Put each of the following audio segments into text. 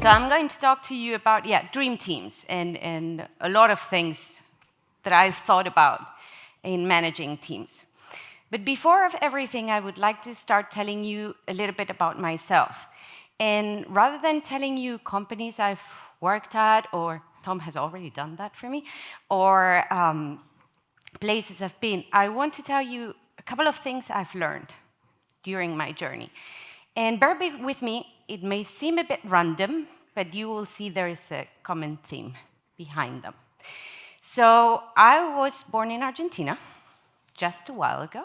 So I'm going to talk to you about, dream teams and a lot of things that I've thought about in managing teams. But before of everything, I would like to start telling you a little bit about myself. And rather than telling you companies I've worked at, or Tom has already done that for me, or places I've been, I want to tell you a couple of things I've learned during my journey. And bear with me, it may seem a bit random, but you will see there is a common theme behind them. So I was born in Argentina just a while ago.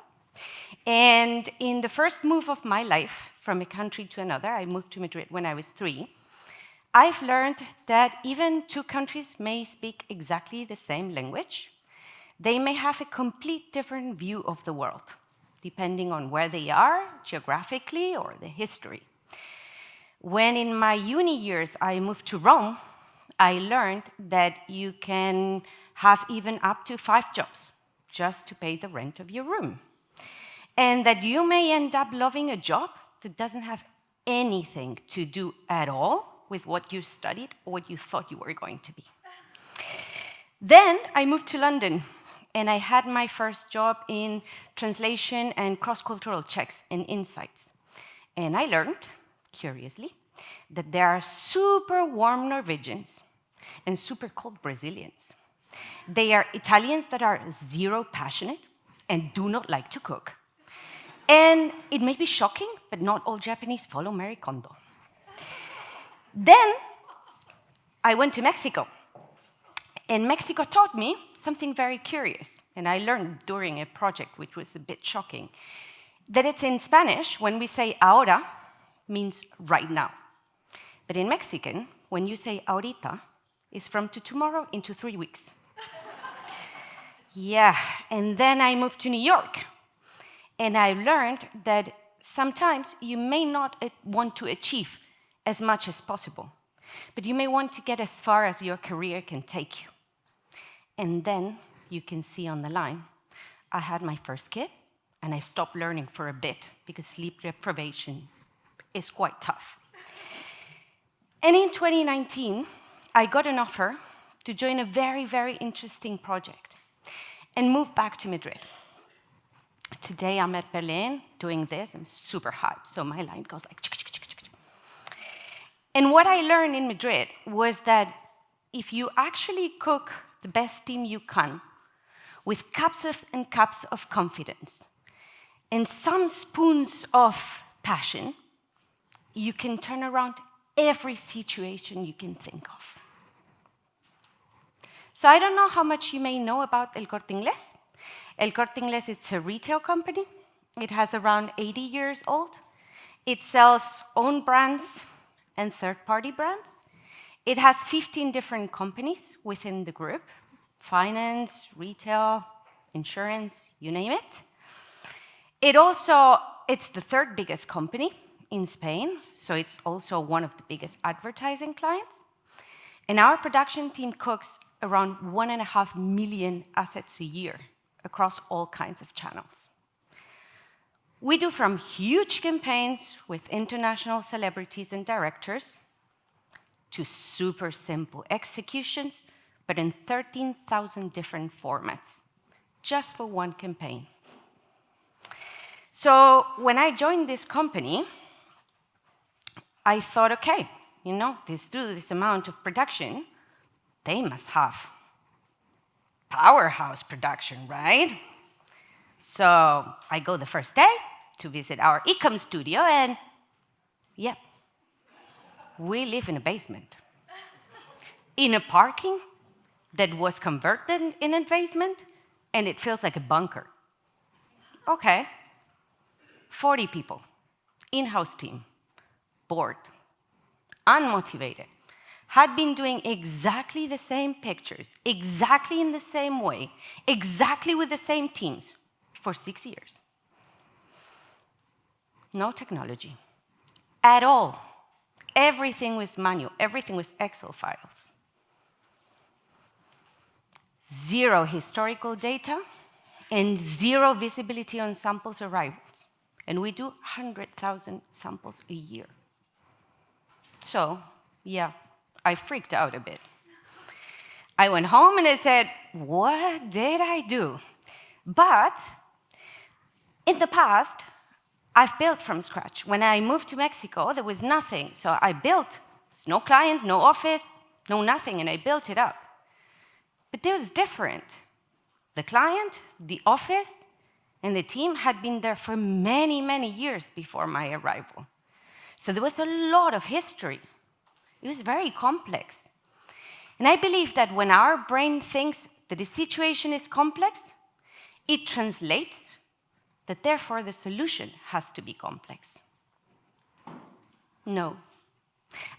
And in the first move of my life from a country to another, I moved to Madrid when I was 3, I've learned that even two countries may speak exactly the same language. They may have a complete different view of the world, depending on where they are geographically or the history. When in my uni years I moved to Rome, I learned that you can have even up to 5 jobs just to pay the rent of your room. And that you may end up loving a job that doesn't have anything to do at all with what you studied or what you thought you were going to be. Then I moved to London, and I had my first job in translation and cross-cultural checks and insights. And I learned, curiously, that there are super warm Norwegians and super cold Brazilians. They are Italians that are zero passionate and do not like to cook. And it may be shocking, but not all Japanese follow Marie Kondo. Then I went to Mexico. And Mexico taught me something very curious. And I learned during a project, which was a bit shocking, that it's in Spanish, when we say ahora, means right now. But in Mexican, when you say ahorita, it's from tomorrow into 3 weeks. Yeah, and then I moved to New York. And I learned that sometimes you may not want to achieve as much as possible, but you may want to get as far as your career can take you. And then you can see on the line, I had my first kid, and I stopped learning for a bit because sleep deprivation is quite tough. And in 2019, I got an offer to join a very, very interesting project and move back to Madrid. Today I'm at Berlin doing this. I'm super hyped, so my line goes like... And what I learned in Madrid was that if you actually cook the best team you can, with cups and cups of confidence, and some spoons of passion, you can turn around every situation you can think of. So I don't know how much you may know about El Corte Inglés. El Corte Inglés is a retail company. It has around 80 years old. It sells own brands and third-party brands. It has 15 different companies within the group: finance, retail, insurance, you name it. It's the 3rd biggest company in Spain, so it's also one of the biggest advertising clients. And our production team cooks around 1.5 million assets a year across all kinds of channels. We do from huge campaigns with international celebrities and directors to super simple executions, but in 13,000 different formats, just for one campaign. So when I joined this company, I thought, okay, this amount of production, they must have powerhouse production, right? So I go the first day to visit our e-com studio, and we live in a basement. In a parking that was converted in a basement, and it feels like a bunker. Okay, 40 people, in-house team, bored, unmotivated, had been doing exactly the same pictures, exactly in the same way, exactly with the same teams for 6 years. No technology at all. Everything was manual, everything was Excel files. Zero historical data and zero visibility on samples arrivals. And we do 100,000 samples a year. So Yeah, I freaked out a bit. I went home and I said, what did I do? But in the past, I've built from scratch. When I moved to Mexico, there was nothing. So I built, no client, no office, no nothing, and I built it up. But it was different. The client, the office, and the team had been there for many, many years before my arrival. So there was a lot of history. It was very complex. And I believe that when our brain thinks that the situation is complex, it translates that therefore the solution has to be complex. No.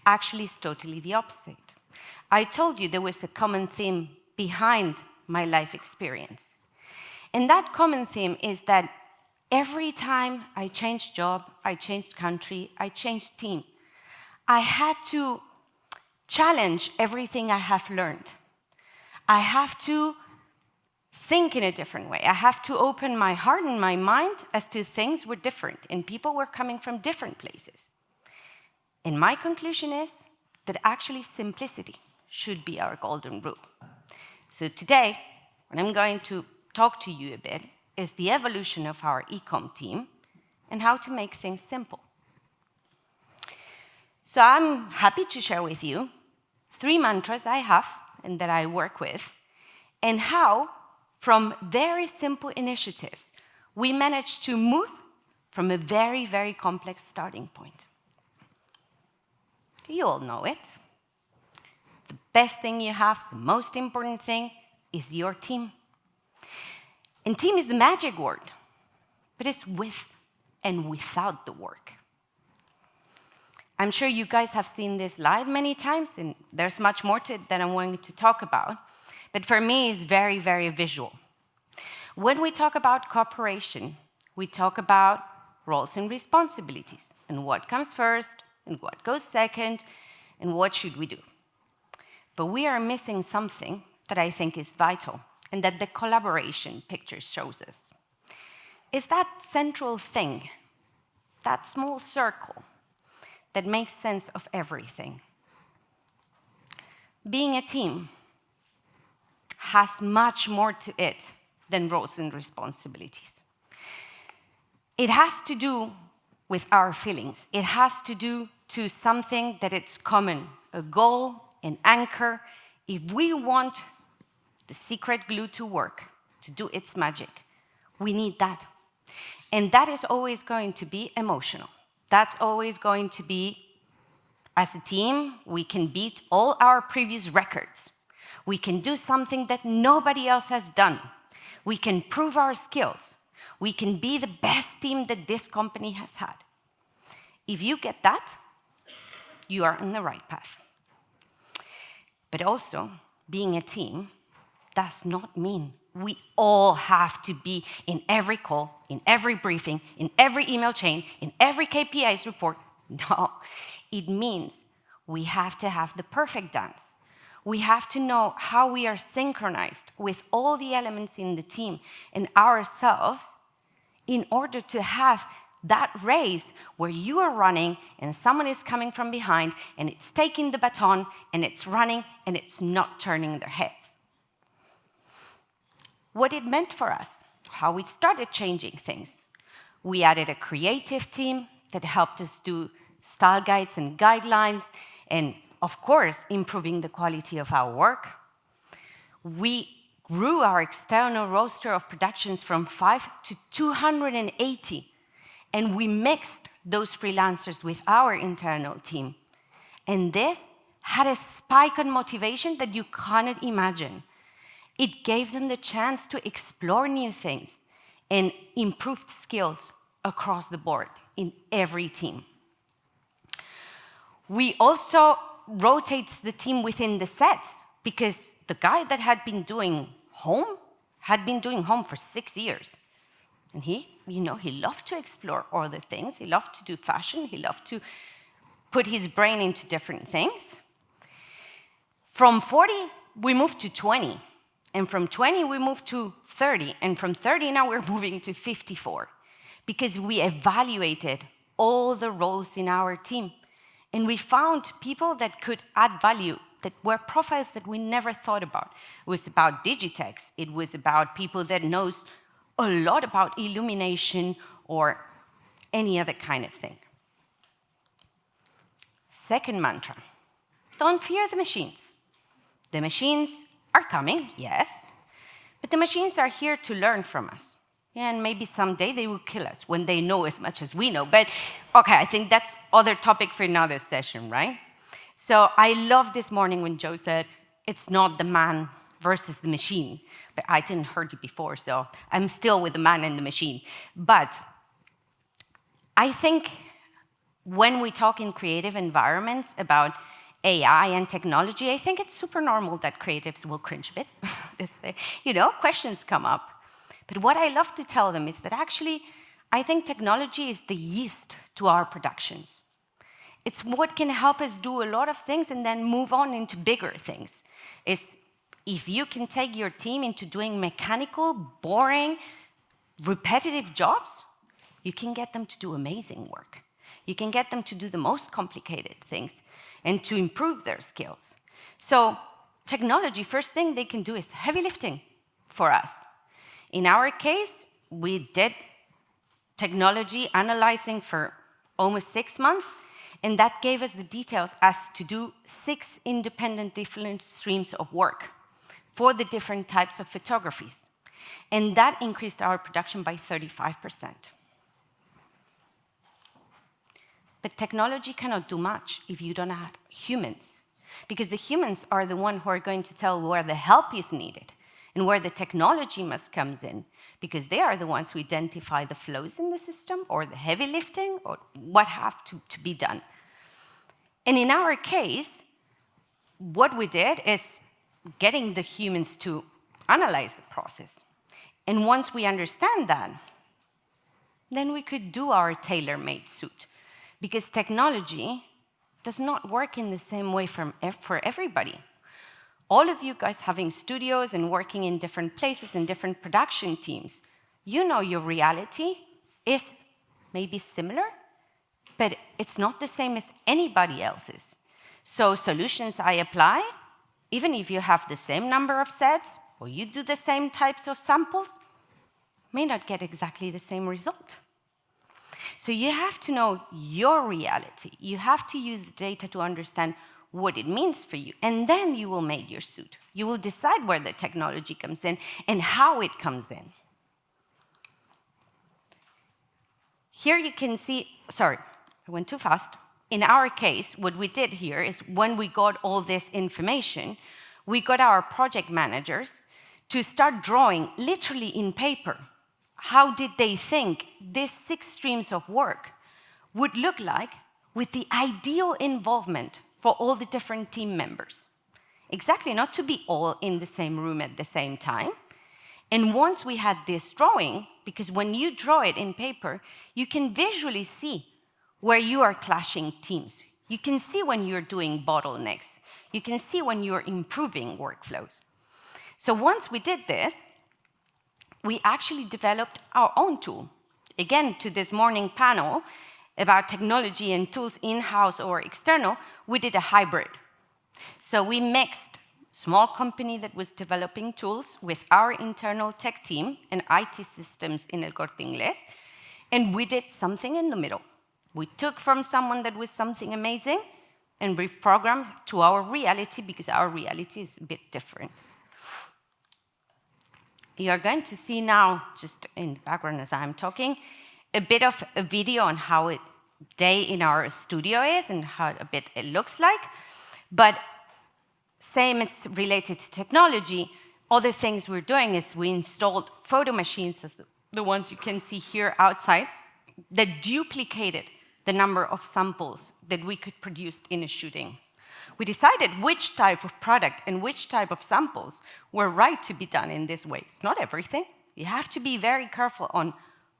Actually, it's totally the opposite. I told you there was a common theme behind my life experience. And that common theme is that every time I changed job, I changed country, I changed team, I had to challenge everything I have learned. I have to think in a different way. I have to open my heart and my mind as to things were different and people were coming from different places. And my conclusion is that actually simplicity should be our golden rule. So today, what I'm going to talk to you a bit is the evolution of our e-com team and how to make things simple. So I'm happy to share with you 3 mantras I have and that I work with, and how, from very simple initiatives, we managed to move from a very, very complex starting point. You all know it. The best thing you have, the most important thing, is your team. And team is the magic word, but it's with and without the work. I'm sure you guys have seen this slide many times, and there's much more to it that I'm going to talk about. But for me, it's very, very visual. When we talk about cooperation, we talk about roles and responsibilities, and what comes first, and what goes second, and what should we do. But we are missing something that I think is vital, and that the collaboration picture shows us. It's that central thing, that small circle, that makes sense of everything. Being a team has much more to it than roles and responsibilities. It has to do with our feelings. It has to do to something that it's common, a goal, an anchor. If we want the secret glue to work, to do its magic, we need that. And that is always going to be emotional. That's always going to be, as a team, we can beat all our previous records. We can do something that nobody else has done. We can prove our skills. We can be the best team that this company has had. If you get that, you are on the right path. But also, being a team does not mean we all have to be in every call, in every briefing, in every email chain, in every KPIs report. No, it means we have to have the perfect dance. We have to know how we are synchronized with all the elements in the team and ourselves in order to have that race where you are running and someone is coming from behind and it's taking the baton and it's running and it's not turning their heads. What it meant for us, how we started changing things. We added a creative team that helped us do style guides and guidelines, and of course, improving the quality of our work. We grew our external roster of productions from 5 to 280, and we mixed those freelancers with our internal team. And this had a spike in motivation that you cannot imagine. It gave them the chance to explore new things and improved skills across the board in every team. We also rotate the team within the sets, because the guy that had been doing home for 6 years. And he loved to explore other things. He loved to do fashion. He loved to put his brain into different things. From 40, we moved to 20. And from 20, we moved to 30. And from 30, now we're moving to 54. Because we evaluated all the roles in our team. And we found people that could add value, that were profiles that we never thought about. It was about Digitex. It was about people that knows a lot about illumination or any other kind of thing. Second mantra, don't fear the machines. The machines are coming, yes, but the machines are here to learn from us. And maybe someday they will kill us when they know as much as we know. But okay, I think that's other topic for another session, right? So I love this morning when Joe said, it's not the man versus the machine. But I didn't heard it before, so I'm still with the man and the machine. But I think when we talk in creative environments about AI and technology, I think it's super normal that creatives will cringe a bit. Questions come up. But what I love to tell them is that actually, I think technology is the yeast to our productions. It's what can help us do a lot of things and then move on into bigger things. It's if you can take your team into doing mechanical, boring, repetitive jobs, you can get them to do amazing work. You can get them to do the most complicated things and to improve their skills. So technology, first thing they can do is heavy lifting for us. In our case, we did technology analyzing for almost 6 months, and that gave us the details as to do 6 independent different streams of work for the different types of photographies. And that increased our production by 35%. But technology cannot do much if you don't have humans, because the humans are the ones who are going to tell where the help is needed and where the technology must come in, because they are the ones who identify the flows in the system or the heavy lifting or what have to be done. And in our case, what we did is getting the humans to analyze the process. And once we understand that, then we could do our tailor-made suit, because technology does not work in the same way for everybody. All of you guys having studios and working in different places and different production teams, you know your reality is maybe similar, but it's not the same as anybody else's. So solutions I apply, even if you have the same number of sets or you do the same types of samples, may not get exactly the same result. So you have to know your reality. You have to use the data to understand what it means for you, and then you will make your suit. You will decide where the technology comes in and how it comes in. Here you can see, sorry, I went too fast. In our case, what we did here is when we got all this information, we got our project managers to start drawing literally in paper. How did they think these 6 streams of work would look like with the ideal involvement for all the different team members? Exactly, not to be all in the same room at the same time. And once we had this drawing, because when you draw it in paper, you can visually see where you are clashing teams. You can see when you're doing bottlenecks. You can see when you're improving workflows. So once we did this, we actually developed our own tool. Again, to this morning panel about technology and tools in-house or external, we did a hybrid. So we mixed small company that was developing tools with our internal tech team and IT systems in El Corte Inglés, and we did something in the middle. We took from someone that was something amazing and reprogrammed to our reality, because our reality is a bit different. You are going to see now, just in the background as I'm talking, a bit of a video on how a day in our studio is and how a bit it looks like. But same as related to technology, other things we're doing is we installed photo machines, as the ones you can see here outside, that duplicated the number of samples that we could produce in a shooting. We decided which type of product and which type of samples were right to be done in this way. It's not everything. You have to be very careful on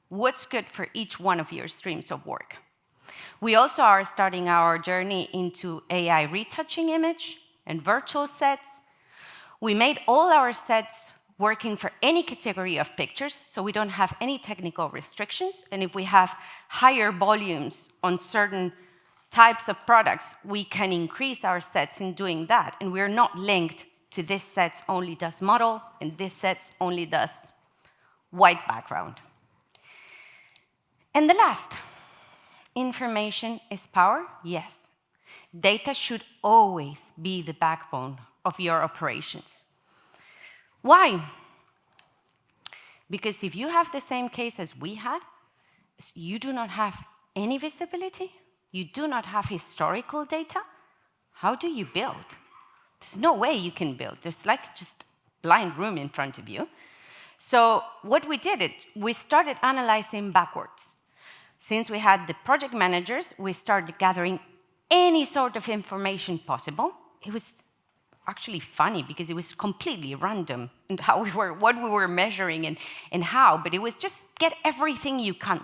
what's good for each one of your streams of work. We also are starting our journey into AI retouching image and virtual sets. We made all our sets working for any category of pictures, so we don't have any technical restrictions. And if we have higher volumes on certain types of products, we can increase our sets in doing that, and we're not linked to this set only does model, and this set only does white background. And the last, information is power? Yes. Data should always be the backbone of your operations. Why? Because if you have the same case as we had, you do not have any visibility, you do not have historical data, how do you build? There's no way you can build. There's like just blind room in front of you. So what we did, we started analyzing backwards. Since we had the project managers, we started gathering any sort of information possible. It was actually funny because it was completely random and what we were measuring and how, but it was just get everything you can.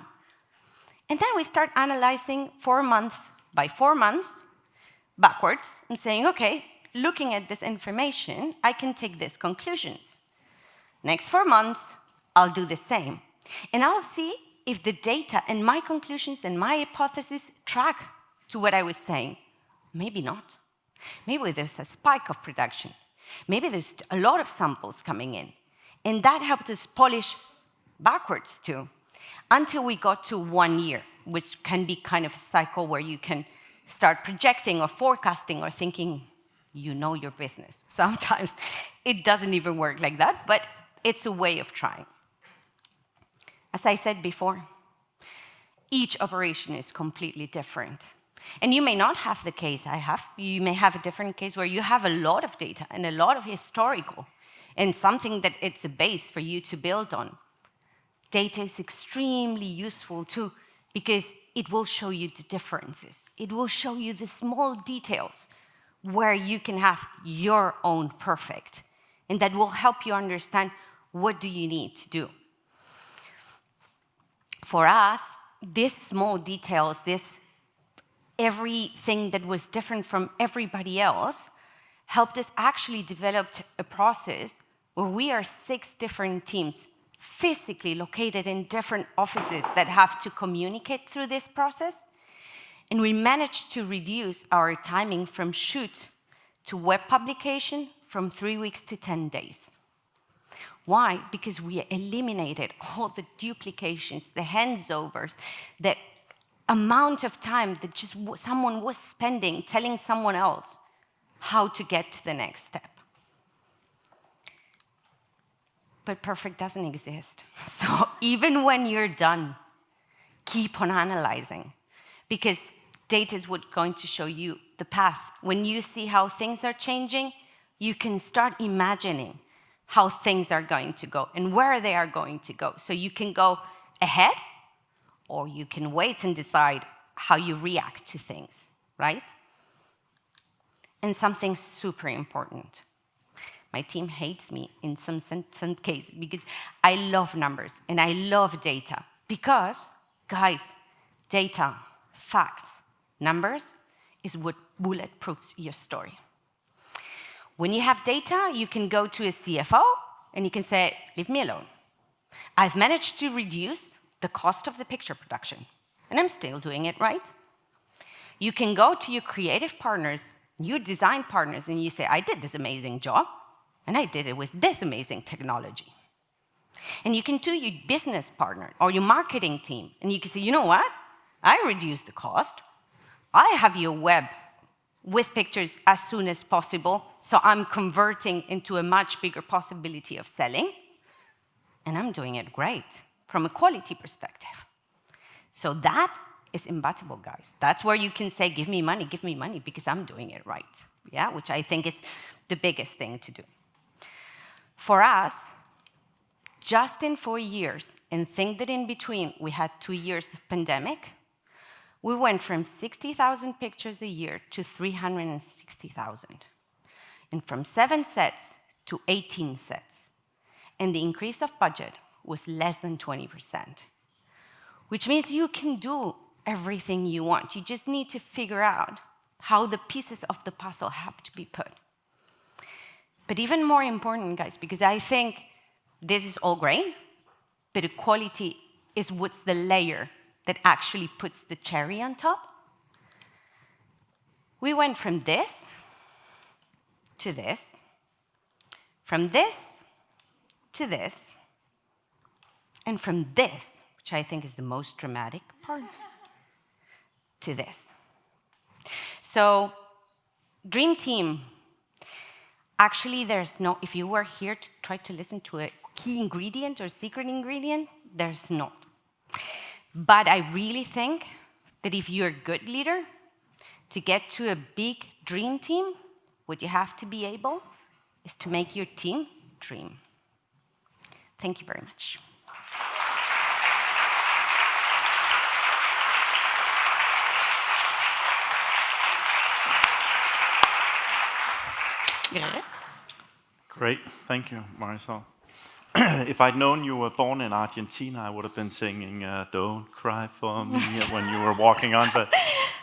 And then we start analyzing 4 months by 4 months backwards and saying, okay, looking at this information, I can take these conclusions. Next 4 months, I'll do the same. And I'll see if the data and my conclusions and my hypothesis track to what I was saying. Maybe not. Maybe there's a spike of production. Maybe there's a lot of samples coming in. And that helped us polish backwards too, until we got to 1 year, which can be kind of a cycle where you can start projecting or forecasting or thinking you know your business. Sometimes it doesn't even work like that, but it's a way of trying. As I said before, each operation is completely different. And you may not have the case I have. You may have a different case where you have a lot of data and a lot of historical and something that it's a base for you to build on. Data is extremely useful too because it will show you the differences. It will show you the small details where you can have your own perfect, and that will help you understand what do you need to do. For us, these small details, everything that was different from everybody else, helped us actually develop a process where we are 6 different teams physically located in different offices that have to communicate through this process. And we managed to reduce our timing from shoot to web publication from 3 weeks to 10 days. Why? Because we eliminated all the duplications, the handsovers, the amount of time that just someone was spending telling someone else how to get to the next step. But perfect doesn't exist. So even when you're done, keep on analyzing, because data is what's going to show you the path. When you see how things are changing, you can start imagining how things are going to go and where they are going to go. So you can go ahead, or you can wait and decide how you react to things, right? And something super important. My team hates me in some cases because I love numbers and I love data. Because, guys, data, facts, numbers is what bulletproofs your story. When you have data, you can go to a CFO and you can say, leave me alone. I've managed to reduce the cost of the picture production, and I'm still doing it right. You can go to your creative partners, your design partners, and you say, I did this amazing job, and I did it with this amazing technology. And you can do your business partner or your marketing team, and you can say, you know what? I reduced the cost. I have your web with pictures as soon as possible, so I'm converting into a much bigger possibility of selling, and I'm doing it great from a quality perspective. So that is imbattable, guys. That's where you can say, give me money, because I'm doing it right, yeah? Which I think is the biggest thing to do. For us, just in 4 years, and think that in between we had 2 years of pandemic, we went from 60,000 pictures a year to 360,000. And from 7 sets to 18 sets. And the increase of budget was less than 20%. Which means you can do everything you want. You just need to figure out how the pieces of the puzzle have to be put. But even more important, guys, because I think this is all great, but the quality is what's the layer that actually puts the cherry on top. we went from this to this, from this to this, and from this, which I think is the most dramatic part, to this. So, dream team. Actually, there's no, if you were here to try to listen to a key ingredient or secret ingredient, there's not. But I really think that if you're a good leader, to get to a big dream team, what you have to be able is to make your team dream. Thank you very much. Great, thank you, Marysol. If I'd known you were born in Argentina, I would have been singing "Don't Cry for Me" when you were walking on. But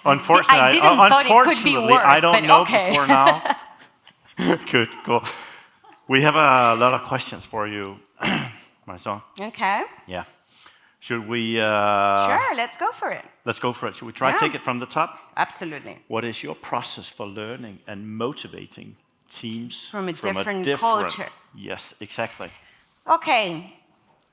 unfortunately, I don't know before now. Good, cool. We have a lot of questions for you, Marysol. Okay. Yeah. Should we? Sure, let's go for it. Let's go for it. Should we try to take it from the top? Absolutely. What is your process for learning and motivating teams from a different culture? Yes, exactly. Okay.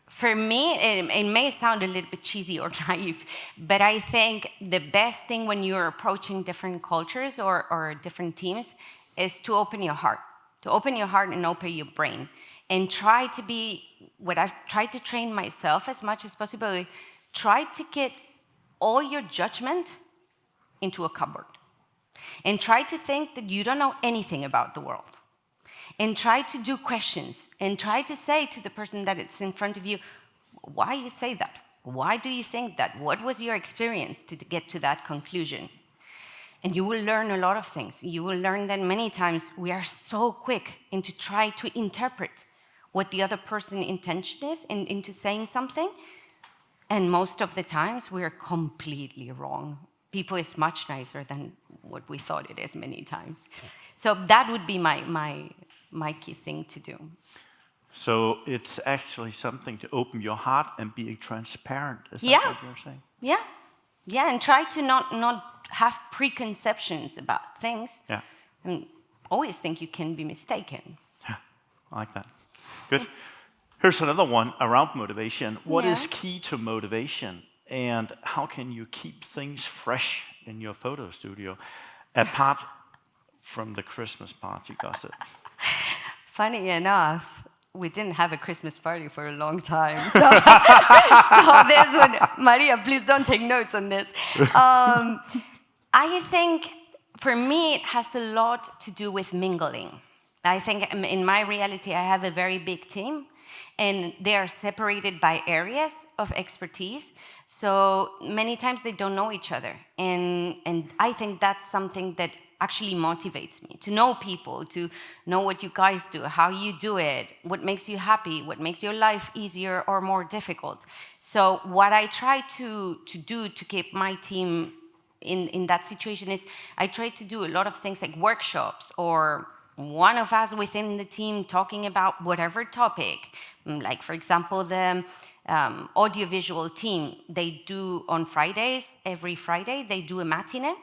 For me, it may sound a little bit cheesy or naive, but I think the best thing when you're approaching different cultures or different teams is to open your heart. To open your heart and open your brain. And try to be, what I've tried to train myself as much as possible, try to get all your judgment into a cupboard. And try to think that you don't know anything about the world. And try to do questions. And try to say to the person that is in front of you, why you say that? Why do you think that? What was your experience to get to that conclusion? And you will learn a lot of things. You will learn that many times we are so quick into try to interpret what the other person's intention is into saying something. And most of the times we are completely wrong. People is much nicer than what we thought it is many times. So that would be my key thing to do. So it's actually something to open your heart and being transparent. Is that what you're saying? Yeah. Yeah, and try to not have preconceptions about things. Yeah. And always think you can be mistaken. Yeah, I like that. Good. Here's another one around motivation. What is key to motivation, and how can you keep things fresh in your photo studio, apart from the Christmas party gossip? Funny enough, we didn't have a Christmas party for a long time. So, so this one, Maria, please don't take notes on this. I think, for me, it has a lot to do with mingling. I think in my reality, I have a very big team, and they are separated by areas of expertise. So many times they don't know each other. And I think that's something that actually motivates me, to know people, to know what you guys do, how you do it, what makes you happy, what makes your life easier or more difficult. So what I try to do to keep my team in that situation is I try to do a lot of things like workshops, or one of us within the team talking about whatever topic. Like, for example, the audiovisual team, they do on Fridays, every Friday, they do a matinee,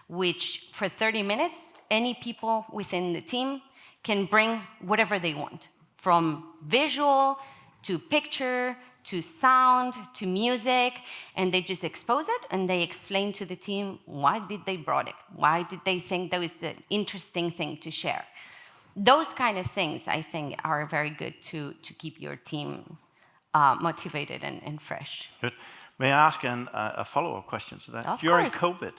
which for 30 minutes, any people within the team can bring whatever they want, from visual to picture to sound to music, and they just expose it and they explain to the team why did they brought it, why did they think that was an interesting thing to share. Those kind of things, I think, are very good to keep your team motivated and fresh. Good. May I ask a follow-up question to that? Of During course. COVID,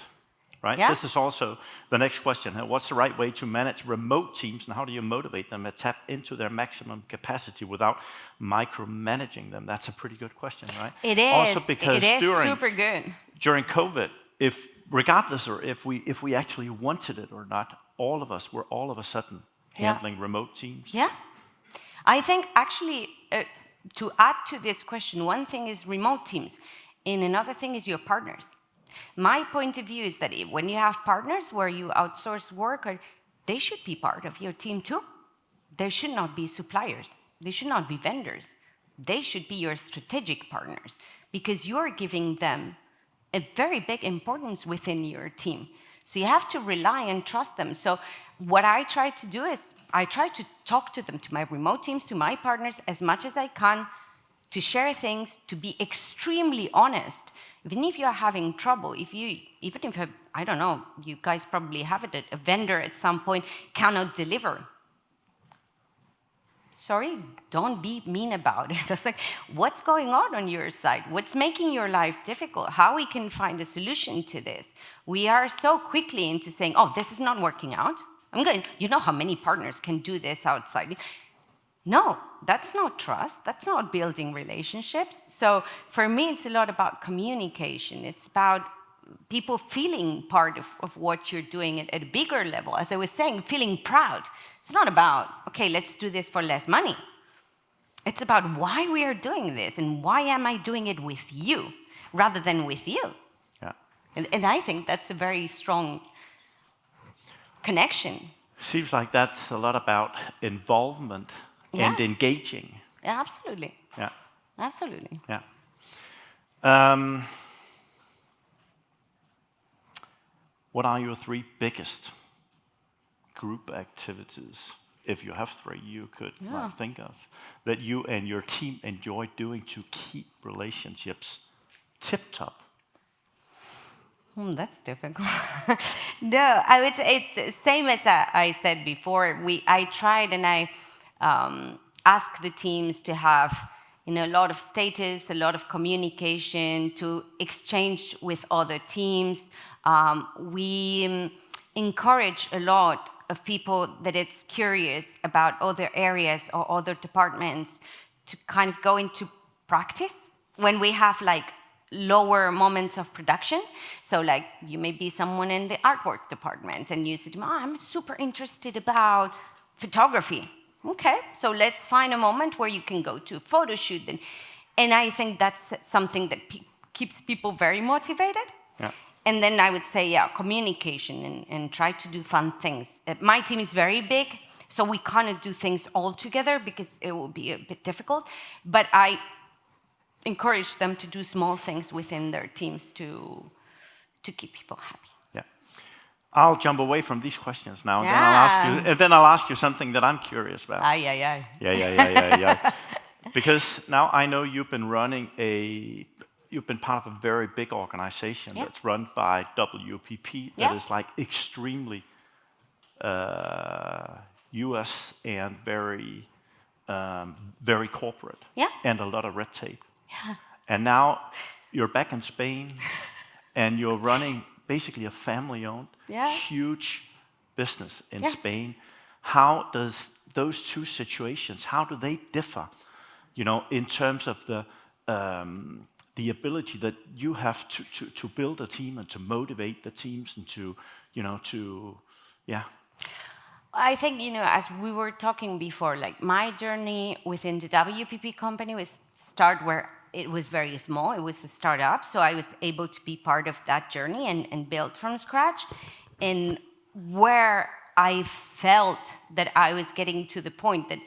right? Yeah. This is also the next question. What's the right way to manage remote teams, and how do you motivate them to tap into their maximum capacity without micromanaging them? That's a pretty good question, right? It is. Also because it is super good. During COVID, regardless or if we actually wanted it or not, all of us were all of a sudden handling remote teams. Yeah. I think actually, to add to this question, one thing is remote teams, and another thing is your partners. My point of view is that when you have partners where you outsource work, they should be part of your team too. They should not be suppliers. They should not be vendors. They should be your strategic partners, because you're giving them a very big importance within your team. So you have to rely and trust them. So what I try to do is I try to talk to them, to my remote teams, to my partners, as much as I can, to share things, to be extremely honest. Even if you're having trouble, even if, I don't know, you guys probably have it, a vendor at some point cannot deliver. Sorry, don't be mean about it. It's like, what's going on your side? What's making your life difficult? How we can find a solution to this? We are so quickly into saying, oh, this is not working out. You know how many partners can do this outside? No, that's not trust. That's not building relationships. So for me, it's a lot about communication. It's about people feeling part of what you're doing at a bigger level. As I was saying, feeling proud. It's not about, okay, let's do this for less money. It's about why we are doing this and why am I doing it with you rather than with you. Yeah. And I think that's a very strong connection. Seems like that's a lot about involvement and engaging. Yeah, absolutely. Yeah. Absolutely. Yeah. What are your 3 biggest group activities, if you have 3 you could think of, that you and your team enjoy doing to keep relationships tip-top? That's difficult. No, I would say it's the same as I said before. I tried and I asked the teams to have a lot of status, a lot of communication, to exchange with other teams. We encourage a lot of people that it's curious about other areas or other departments to kind of go into practice when we have lower moments of production. So you may be someone in the artwork department and you say, I'm super interested about photography. Okay, so let's find a moment where you can go to a photo shoot. And I think that's something that keeps people very motivated. Yeah. And then I would say, communication and try to do fun things. My team is very big, so we can't do things all together because it will be a bit difficult. But I encourage them to do small things within their teams to keep people happy. Yeah. I'll jump away from these questions now, Yeah. and then I'll ask you something that I'm curious about. Aye. Yeah. Because now I know you've been part of a very big organization that's run by WPP that is extremely US and very, very corporate and a lot of red tape. Yeah. And now you're back in Spain and you're running basically a family-owned, huge business in Spain. How does those 2 situations, how do they differ, in terms of the ability that you have to build a team and to motivate the teams and to I think, as we were talking before, my journey within the WPP company was start where it was very small. It was a startup, so I was able to be part of that journey and build from scratch. And where I felt that I was getting to the point that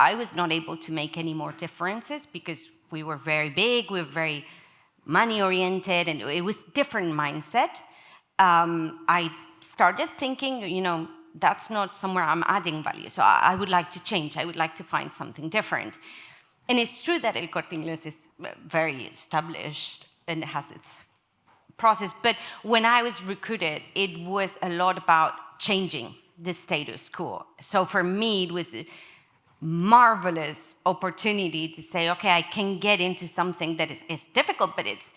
I was not able to make any more differences because we were very big, we were very money-oriented, and it was different mindset. I started thinking, that's not somewhere I'm adding value. So I would like to change. I would like to find something different. And it's true that El Corte Inglés is very established and has its process. But when I was recruited, it was a lot about changing the status quo. So for me, it was a marvelous opportunity to say, okay, I can get into something that is difficult, but it's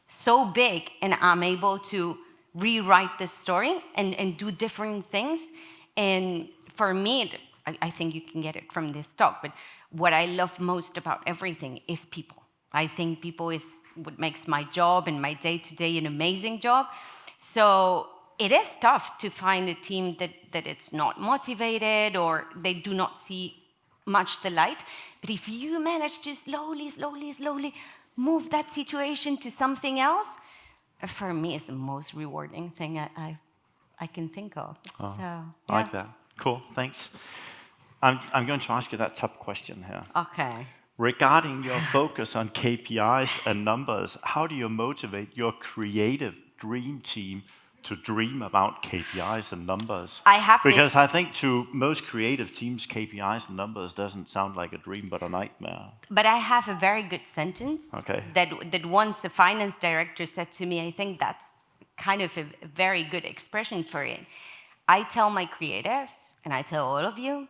so big, and I'm able to rewrite the story and do different things. And for me, I think you can get it from this talk, but what I love most about everything is people. I think people is what makes my job and my day-to-day an amazing job. So it is tough to find a team that it's not motivated or they do not see much the light. But if you manage to slowly move that situation to something else, for me, it's the most rewarding thing I can think of. Oh, so, yeah. I like that. Cool, thanks. I'm going to ask you that top question here. Okay. Regarding your focus on KPIs and numbers, how do you motivate your creative dream team to dream about KPIs and numbers. I have because I think to most creative teams, KPIs and numbers doesn't sound like a dream, but a nightmare. But I have a very good sentence that once the finance director said to me, I think that's kind of a very good expression for it. I tell my creatives, and I tell all of you,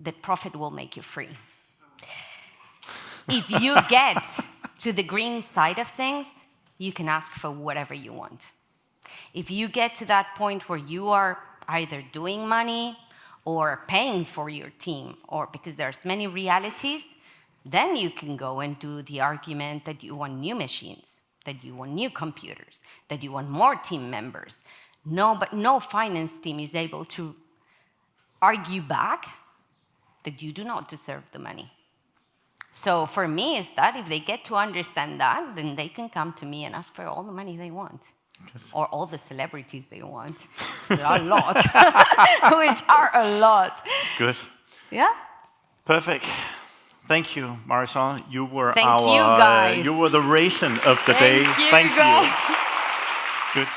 that profit will make you free. If you get to the green side of things, you can ask for whatever you want. If you get to that point where you are either doing money or paying for your team, or because there's many realities, then you can go and do the argument that you want new machines, that you want new computers, that you want more team members. No, but no finance team is able to argue back that you do not deserve the money. So for me, is that if they get to understand that, then they can come to me and ask for all the money they want. Good. Or all the celebrities they want. There are a lot, which are a lot. Good. Yeah? Perfect. Thank you, Marysol. You were you guys. You were the raisin of the day. Thank you. Good.